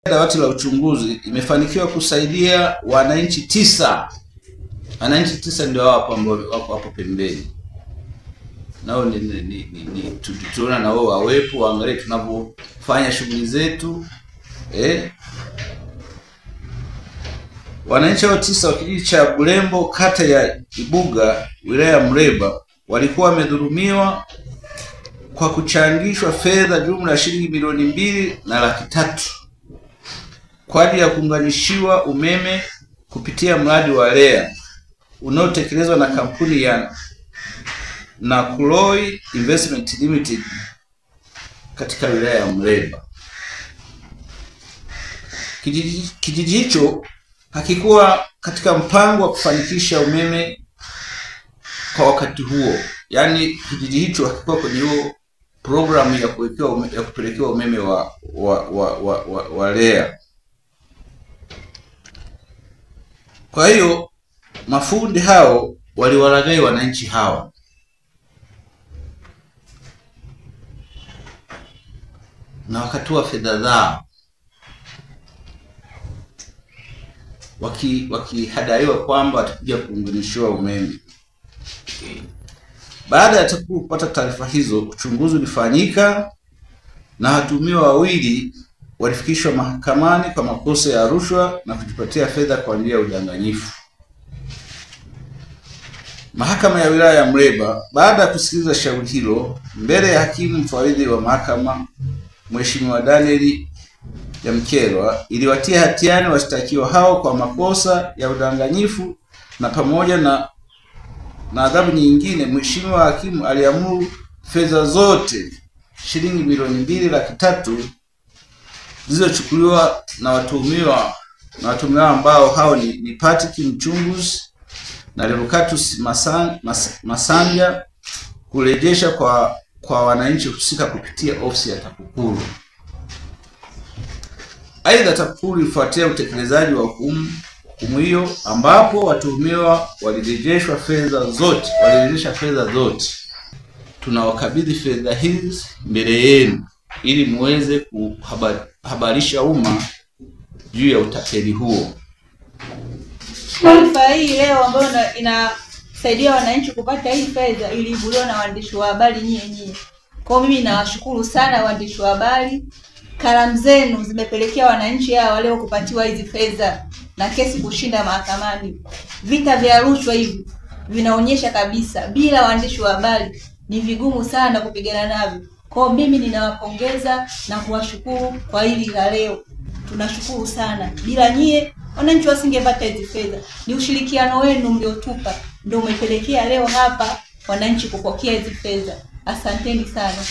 Dawati la uchunguzi imefanikiwa kusaidia wananchi 9. Wananchi 9 ndio hao ambao wako hapo pembeni. Nao tunaona na wao wawepo, waangalie tunapofanya shughuli zetu. Wananchi hao 9 wa kijiji cha Bulembo, kata ya Ibuga, wilaya ya Muleba, walikuwa wamedhulumiwa kwa kuchangishwa fedha jumla ya shilingi milioni 2.3 kwa ajili ya kuunganishiwa umeme kupitia mradi wa REA unaotekelezwa na kampuni ya Nakuloi Investment Limited katika wilaya ya Muleba. Kijiji hicho hakikuwa katika mpango wa kufanikisha umeme kwa wakati huo. Yaani kijiji hicho hakikuwa kwenye huo programu ya kupelekewa umeme wa REA. Kwa hiyo mafundi hao waliwalaghai wananchi hawa. Na wakatoa fedha zao wakihadaiwa kwamba watakuja kuunganishiwa umeme. Baada ya TAKUKURU kupata taarifa hizo, uchunguzi ulifanyika na watuhumiwa wawili walifikishwa mahakamani kwa makosa ya rushwa na kujipatia fedha kwa njia ya udanganyifu. Mahakama ya wilaya ya Muleba, baada ya kusikiliza shauri hilo mbele ya hakimu mfawidhi wa mahakama Mheshimiwa Daniel Yamkelwa, iliwatia hatiani washtakiwa hao kwa makosa ya udanganyifu na pamoja na adhabu nyingine. Mheshimiwa hakimu aliamuru fedha zote shilingi milioni 2.3 zilizochukuliwa na watuhumiwa ambao hao ni Patrick Mchunguzi na Revocatus Masanja kurejesha kwa wananchi husika kupitia ofisi ya TAKUKURU. Aidha, TAKUKURU ilifuatia utekelezaji wa hukumu hiyo ambapo watuhumiwa walirejesha fedha zote. Tunawakabidhi fedha hizi mbele yenu ili muweze kuhabarisha umma juu ya utapeli huo. Taarifa hii leo ambayo inasaidia wananchi kupata hii fedha iliibuliwa na waandishi wa habari nyinyi. Kwa mimi nawashukuru sana waandishi wa habari. Kalamu zenu zimepelekea wananchi hao leo kupatiwa hizi fedha na kesi kushinda mahakamani. Vita vya rushwa hivi vinaonyesha kabisa bila waandishi wa habari ni vigumu sana kupigana navyo. Kwa mimi ninawapongeza na kuwashukuru kwa hili la leo. Tunashukuru sana. Bila nyie wananchi wasingepata hizi fedha. Ni ushirikiano wenu mliotupa ndio umepelekea leo hapa wananchi kupokea hizi fedha. Asanteni sana.